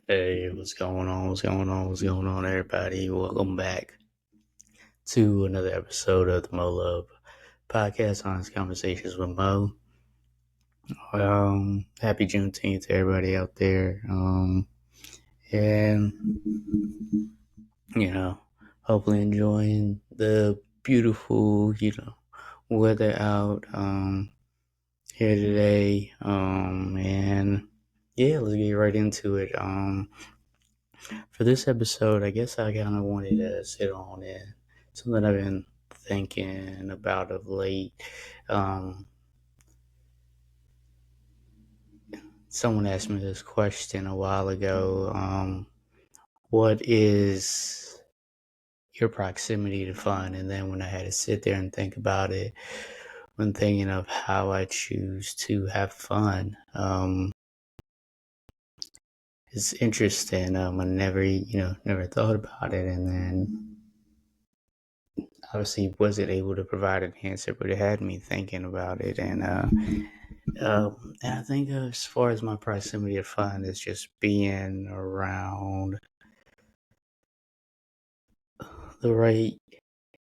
Hey, what's going on? What's going on? What's going on, everybody? Welcome back to another episode of the Mo Love Podcast, Honest Conversations with Mo. Happy Juneteenth to everybody out there. And hopefully enjoying the beautiful, weather out here today. And yeah, let's get right into it. For this episode, I guess I kind of wanted to sit on it. Something I've been thinking about of late. Um, Someone asked me this question a while ago. What is your proximity to fun? And then when I had to sit there and think about it, when thinking of how I choose to have fun, it's interesting. I never thought about it, and then obviously wasn't able to provide an answer, but it had me thinking about it. And I think as far as my proximity to fun is just being around the right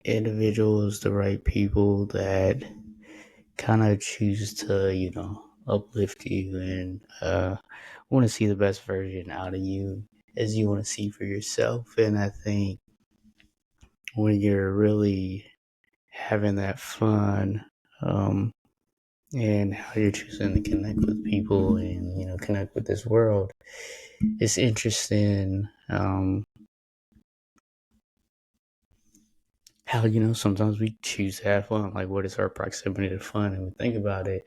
individuals, the right people that kind of choose to, uplift you and want to see the best version out of you as you want to see for yourself. And I think when you're really having that fun, and how you're choosing to connect with people and connect with this world, it's interesting how sometimes we choose to have fun. Like, what is our proximity to fun? And we think about it,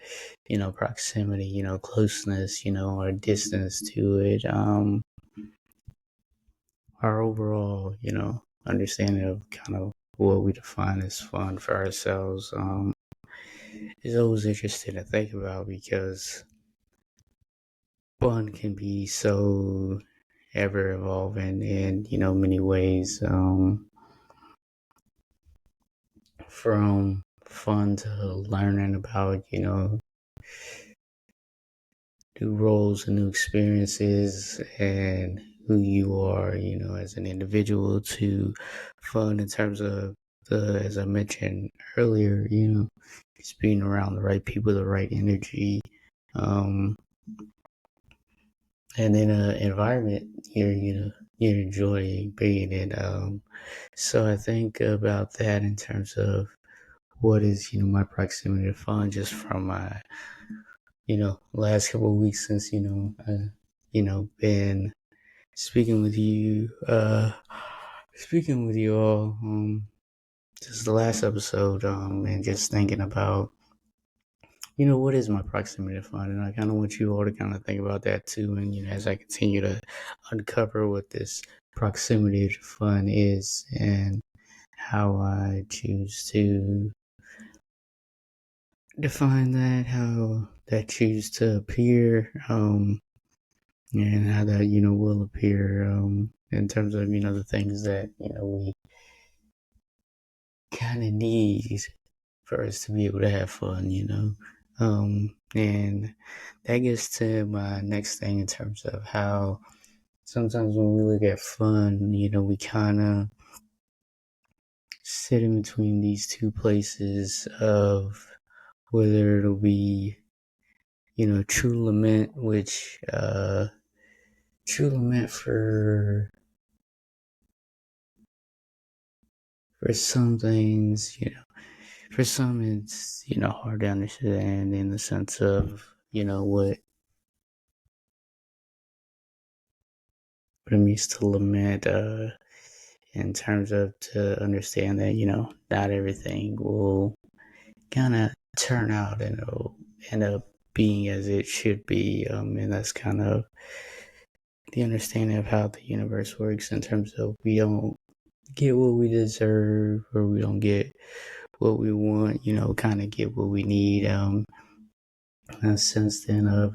proximity, closeness, our distance to it, our overall understanding of kind of what we define as fun for ourselves is always interesting to think about, because fun can be so ever evolving in many ways, from fun to learning about new roles and new experiences and who you are as an individual, to fun in terms of as I mentioned earlier, just being around the right people, the right energy, and in an environment you're enjoying being in. So I think about that in terms of what is my proximity to fun, just from my last couple of weeks since been speaking with you all, this is the last episode, and just thinking about what is my proximity to fun. And I kind of want you all to kind of think about that too. And, as I continue to uncover what this proximity to fun is and how I choose to define that, how that choose to appear, and how that, will appear, in terms of, the things that, we kind of need for us to be able to have fun, and that gets to my next thing in terms of how sometimes when we look at fun, we kind of sit in between these two places of whether it'll be, true lament, which, true lament for some things, for some it's, hard to understand in the sense of, what it means to lament, in terms of to understand that, not everything will kind of turn out and it'll end up being as it should be. And that's kind of the understanding of how the universe works, in terms of we don't get what we deserve, or we don't get what we want, kind of get what we need. In a sense then of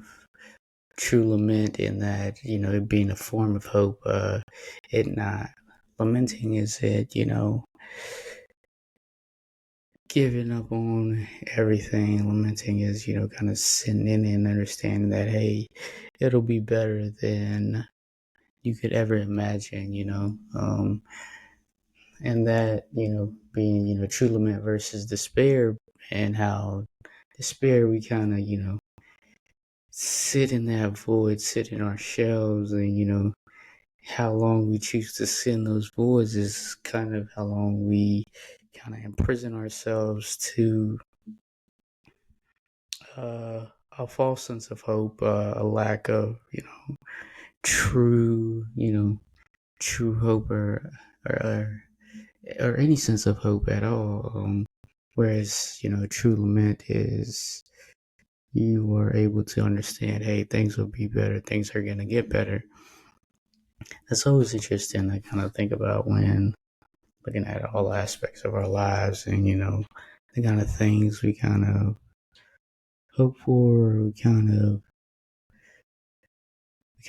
true lament, in that, it being a form of hope, it not lamenting is it, giving up on everything. Lamenting is, kind of sitting in and understanding that, hey, it'll be better than you could ever imagine, and that, being, true lament versus despair, and how despair, we kind of, sit in that void, sit in our shells, and, how long we choose to sit in those voids is kind of how long we kind of imprison ourselves to a false sense of hope, a lack of, true, true hope, or or any sense of hope at all. Whereas, true lament is you are able to understand, hey, things will be better, things are going to get better. That's always interesting to kind of think about when looking at all aspects of our lives, and, the kind of things we kind of hope for, we kind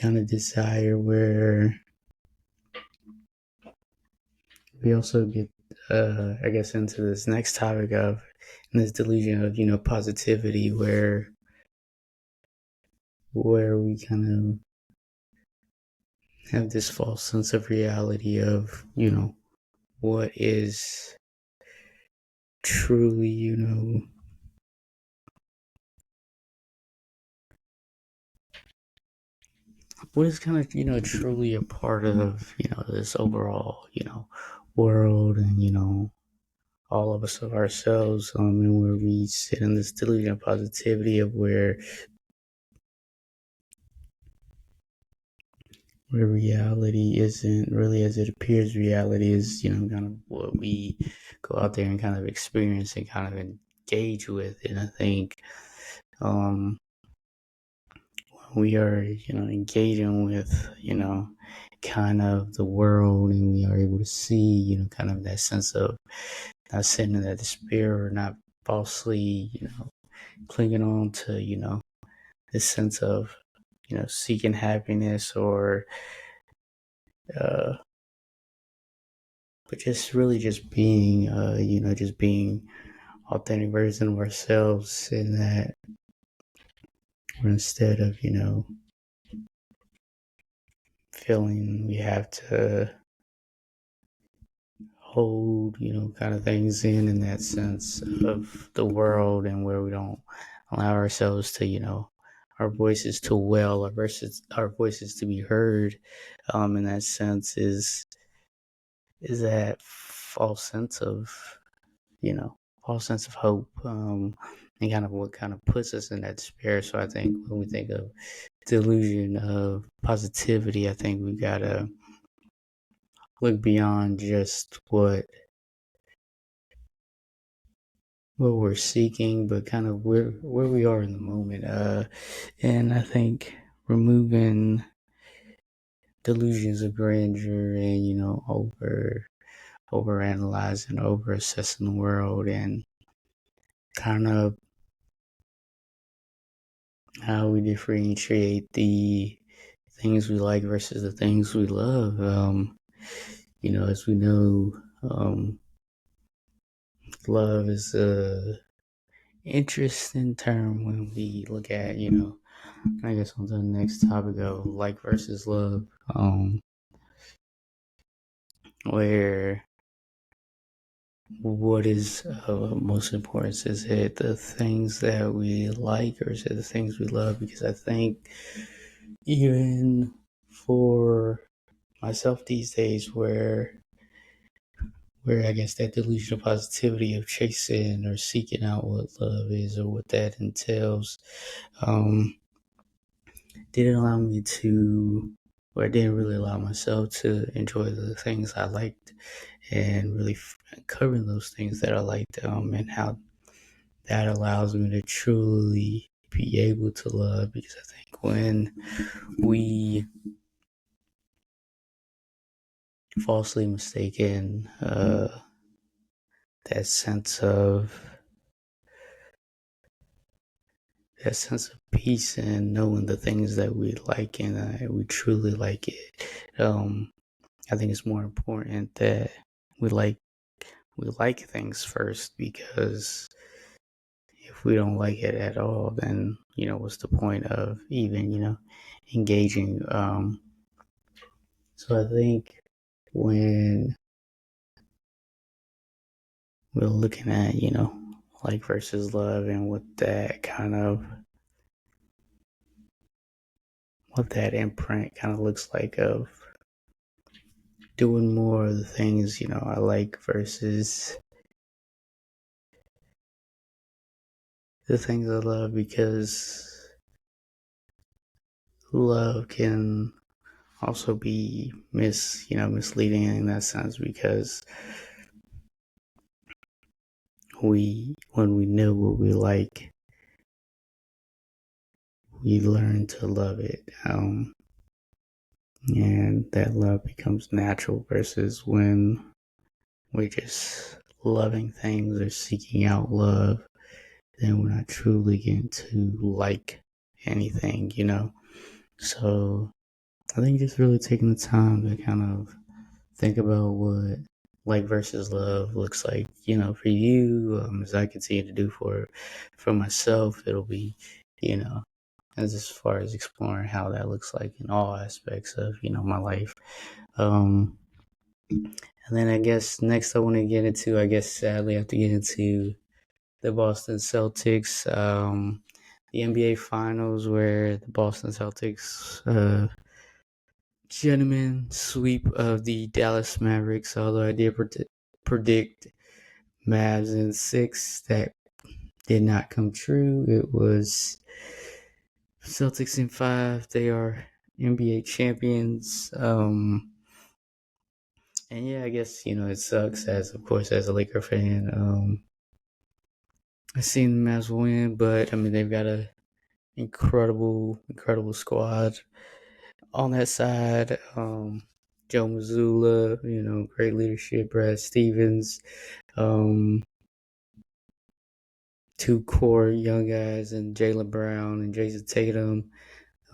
of desire, where we also get, I guess, into this next topic of, and this delusion of, positivity, where we kind of have this false sense of reality of, what is truly, what is kind of, truly a part of, this overall, world, and, all of us, of ourselves, and where we sit in this delusion of positivity of where reality isn't really as it appears. Reality is, kind of what we go out there and kind of experience and kind of engage with. And I think, when we are, engaging with, kind of the world, and we are able to see, kind of that sense of not sitting in that despair, or not falsely, clinging on to, this sense of, seeking happiness, or, but just really just being, just being authentic version of ourselves, in that, or instead of, feeling we have to hold, kind of things in that sense of the world, and where we don't allow ourselves to, our voices to well, our voices to be heard, in that sense, is that false sense of, false sense of hope, and kind of what kind of puts us in that despair. So I think when we think of delusion of positivity, I think we gotta look beyond just what we're seeking, but kind of where we are in the moment. And I think removing delusions of grandeur, and, over analyzing, over assessing the world, and kind of how we differentiate the things we like versus the things we love. As we know, love is a interesting term when we look at, I guess, on the next topic of like versus love, where what is most important? Is it the things that we like, or is it the things we love? Because I think, even for myself these days, where I guess that delusion of positivity of chasing or seeking out what love is, or what that entails, didn't allow me to, or I didn't really allow myself to enjoy the things I liked, and really covering those things that I liked, and how that allows me to truly be able to love. Because I think when we falsely mistaken that sense of peace, and knowing the things that we like, and we truly like it, I think it's more important that we like things first. Because if we don't like it at all, then, what's the point of even, engaging So I think when we're looking at, like versus love and what that imprint kind of looks like of doing more of the things, I like versus the things I love, because love can also be misleading in that sense, because when we know what we like, we learn to love it, and that love becomes natural, versus when we're just loving things or seeking out love, then we're not truly getting to like anything. So I think just really taking the time to kind of think about what like versus love looks like, for you, as I continue to do for myself. It'll be, as far as exploring how that looks like in all aspects of, my life. And then I guess next I want to get into, sadly, I have to get into the Boston Celtics, the NBA Finals, where the Boston Celtics, gentlemen sweep of the Dallas Mavericks. Although I did predict Mavs in 6, that did not come true. It was Celtics in 5. They are NBA champions. And yeah, I guess, it sucks, as a Laker fan. I've seen the Mavs win, but I mean, they've got a incredible squad on that side. Joe Mazzulla, great leadership. Brad Stevens, two core young guys, and Jaylen Brown and Jason Tatum.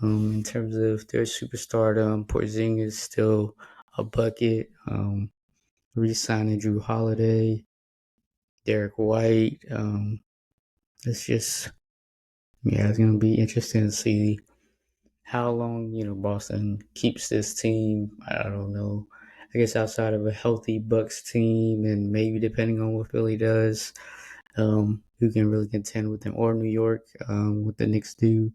In terms of their superstardom, Porzingis is still a bucket. Re-signing Drew Holiday, Derek White. It's just, it's going to be interesting to see how long, Boston keeps this team. I don't know. I guess outside of a healthy Bucks team, and maybe depending on what Philly does, who can really contend with them, or New York, what the Knicks do,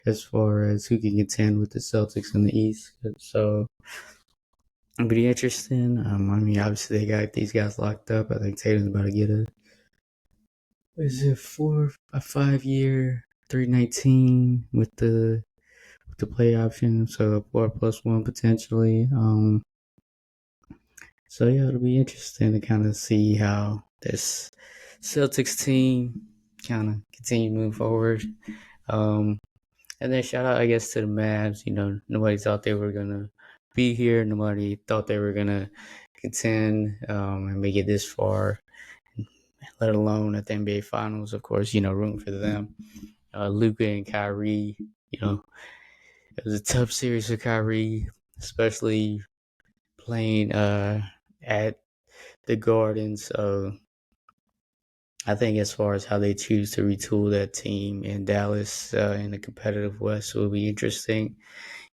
as far as who can contend with the Celtics in the East. So it'll be interesting. I mean, obviously they got these guys locked up. I think Tatum's about to get a 5-year, 319 with the play option, so a 4+1 potentially. So yeah, it'll be interesting to kind of see how this Celtics team kind of continue moving forward. And then shout out, I guess, to the Mavs. Nobody thought they were gonna be here. Nobody thought they were gonna contend and make it this far, let alone at the NBA Finals. Of course, rooting for them. Luka and Kyrie, it was a tough series for Kyrie, especially playing at the Garden. So I think as far as how they choose to retool that team in Dallas in the competitive West will be interesting.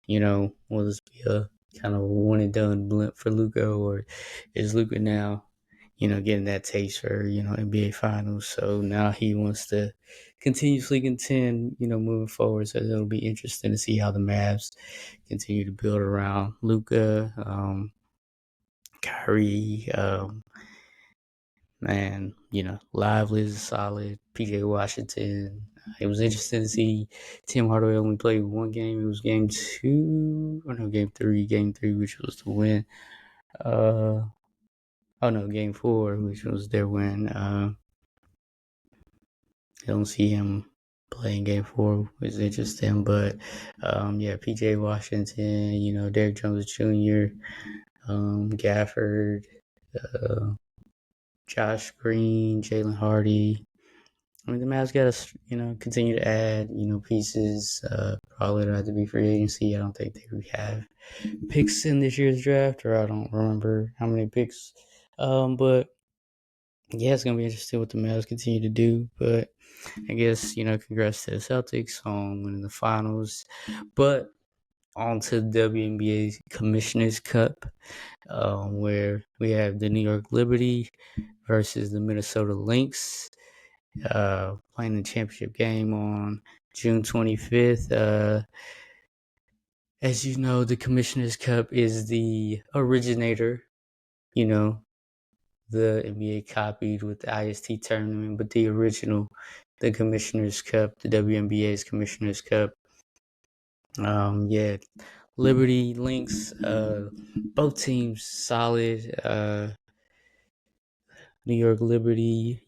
Will this be a kind of one and done blimp for Luka, or is Luka now, getting that taste for, NBA Finals? So now he wants to continuously contend, moving forward. So it'll be interesting to see how the Mavs continue to build around Luka, Kyrie, man, Lively is solid. PJ Washington. It was interesting to see Tim Hardaway only played one game. It was game 2, or no, game 3. Game 3, which was the win. Game 4, which was their win. I don't see him playing game 4, which is interesting. But PJ Washington, Derrick Jones Jr., Gafford, Josh Green, Jalen Hardy. I mean, the Mavs got to, continue to add, pieces. Probably don't have to be free agency. I don't think they have picks in this year's draft, or I don't remember how many picks. But yeah, it's gonna be interesting what the Mavs continue to do. But I guess, congrats to the Celtics on winning the finals. But on to the WNBA Commissioner's Cup, where we have the New York Liberty versus the Minnesota Lynx, playing the championship game on June 25th. As you know, the Commissioner's Cup is the originator, the NBA copied with the IST tournament, but the original, the Commissioner's Cup, the WNBA's Commissioner's Cup. Liberty, Lynx, both teams solid. New York Liberty,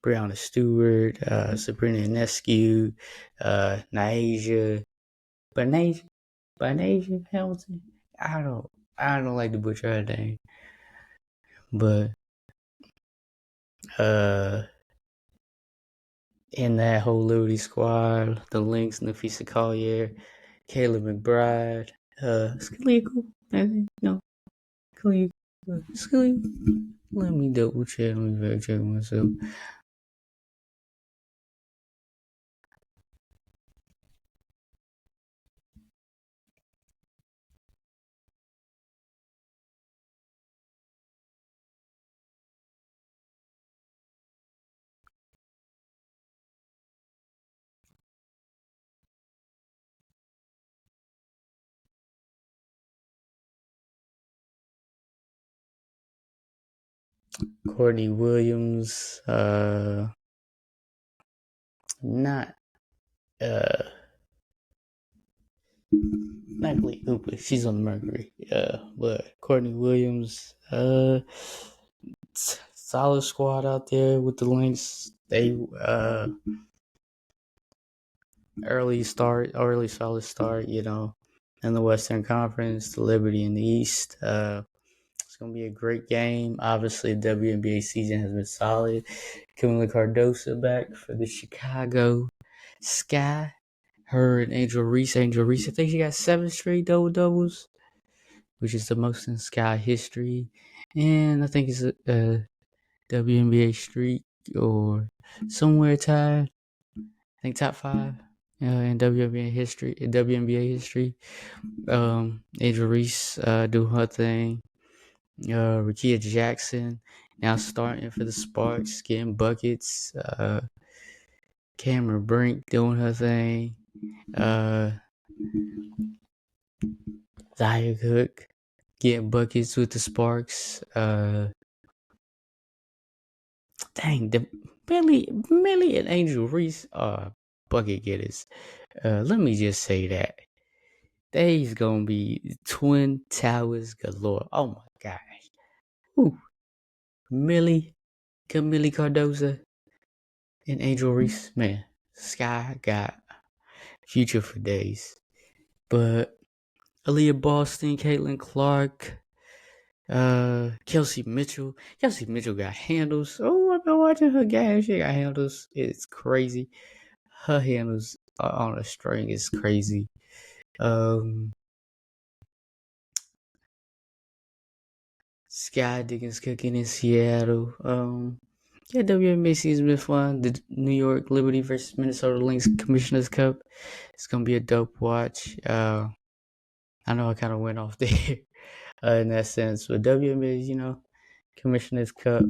Brianna Stewart, Sabrina Ionescu, Nyjah, Banasia Hamilton. I don't like to butcher her name, but in that whole Liberty squad, the Lynx, Nafisa Collier, Kayla McBride, Skalico, Skalico. Let me double check. Let me fact check myself. Courtney Williams, not Glee Cooper. She's on the Mercury. But Courtney Williams, solid squad out there with the Lynx. They early solid start, in the Western Conference, the Liberty in the East. It's going to be a great game. Obviously, the WNBA season has been solid. Camila Cardoso back for the Chicago Sky. Her and Angel Reese. I think she got 7 straight double-doubles, which is the most in Sky history. And I think it's a WNBA streak or somewhere tied. I think top 5 in WNBA history. Angel Reese do her thing. Rickea Jackson now starting for the Sparks, getting buckets. Cameron Brink doing her thing. Zaya Cook getting buckets with the Sparks. Millie and Angel Reese are bucket getters. Let me just say that. They's gonna be twin towers galore. Oh my gosh. Ooh. Camille Cardoza and Angel Reese. Man, Sky got future for days. But Aaliyah Boston, Caitlin Clark, Kelsey Mitchell got handles. Oh, I've been watching her game. She got handles. It's crazy. Her handles on a string is crazy. Sky Diggins cooking in Seattle. WNBA season's been fun. The New York Liberty versus Minnesota Lynx Commissioner's Cup. It's gonna be a dope watch. I know I kind of went off there in that sense, but WNBA, Commissioner's Cup.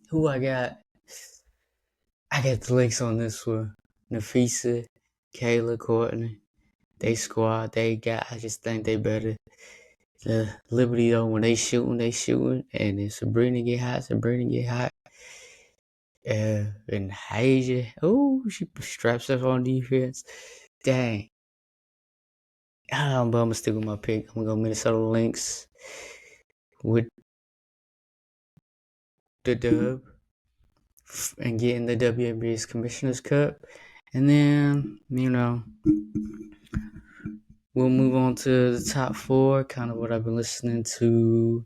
Who I got? I got the Lynx on this one. Nafisa, Kayla, Courtney. They squad. I just think they better. The Liberty though, when they shooting, and then Sabrina get hot. And Haja, she straps up on defense. Dang. But I'm gonna stick with my pick. I'm gonna go Minnesota Lynx with the dub and getting the WNBA's Commissioner's Cup. And then, we'll move on to the top 4, kind of what I've been listening to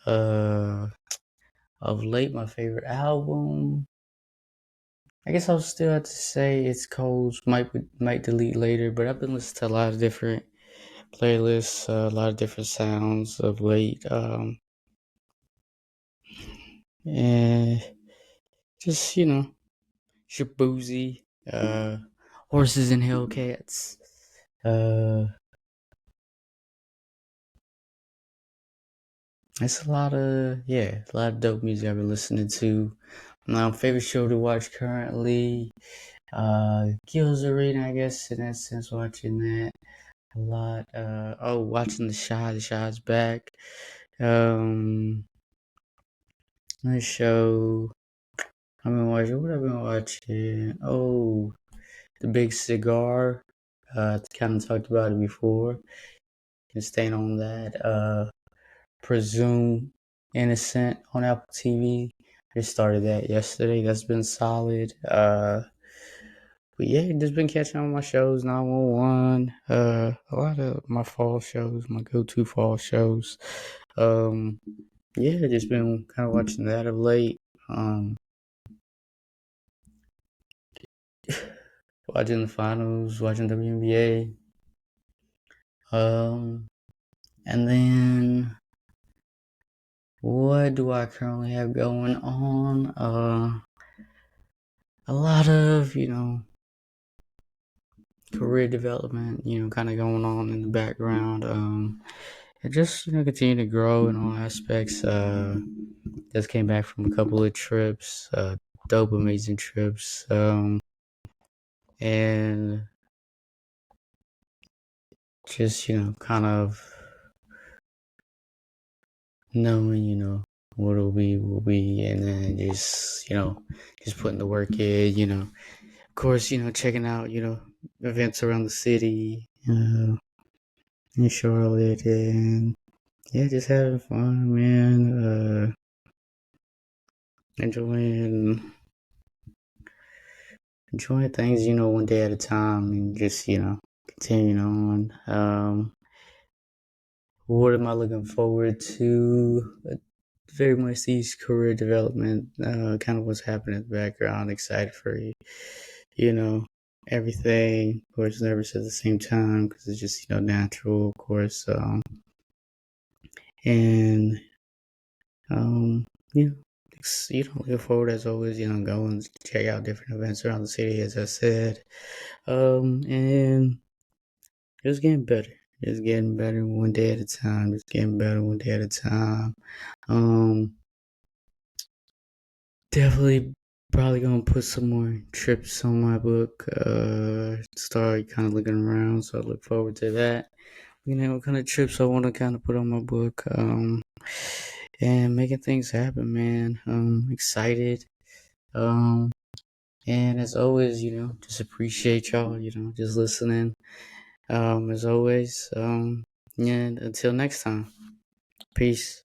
of late. My favorite album, I guess I'll still have to say it's Cole's. Might delete later, but I've been listening to a lot of different playlists, a lot of different sounds of late. And just, Shabuzi, Horses and Hellcats, It's a lot of dope music I've been listening to. My favorite show to watch currently, Kills Arena, I guess, in that sense, watching that a lot. Watching The Shy's back. Um, nice show. I've been watching, what I've been watching? Oh, The Big Cigar. Kind of talked about it before. Can staying on that. Presume Innocent on Apple TV. I just started that yesterday. That's been solid. But yeah, just been catching on my shows. 911. A lot of my fall shows, my go-to fall shows. Yeah, just been kind of watching that of late. Watching the finals, watching WNBA. And then what do I currently have going on? A lot of, career development, kind of going on in the background. And just, continue to grow in all aspects. Just came back from a couple of trips, dope, amazing trips. And just, kind of knowing, what will be, and then just, just putting the work in, of course, checking out, events around the city, in Charlotte, and yeah, just having fun, man. Enjoying things, one day at a time, and just, continuing on. What am I looking forward to? Very much these career development, kind of what's happening in the background. Excited for you know, everything. Of course, nervous at the same time because it's just, natural, of course. And, yeah, looking forward as always, going to check out different events around the city, as I said. And just getting better. Just getting better one day at a time. Just getting better one day at a time. Definitely probably gonna put some more trips on my book. Start kind of looking around, so I look forward to that. What kind of trips I want to kind of put on my book. And making things happen, man. Excited. And as always, just appreciate y'all, just listening. As always, and until next time, peace.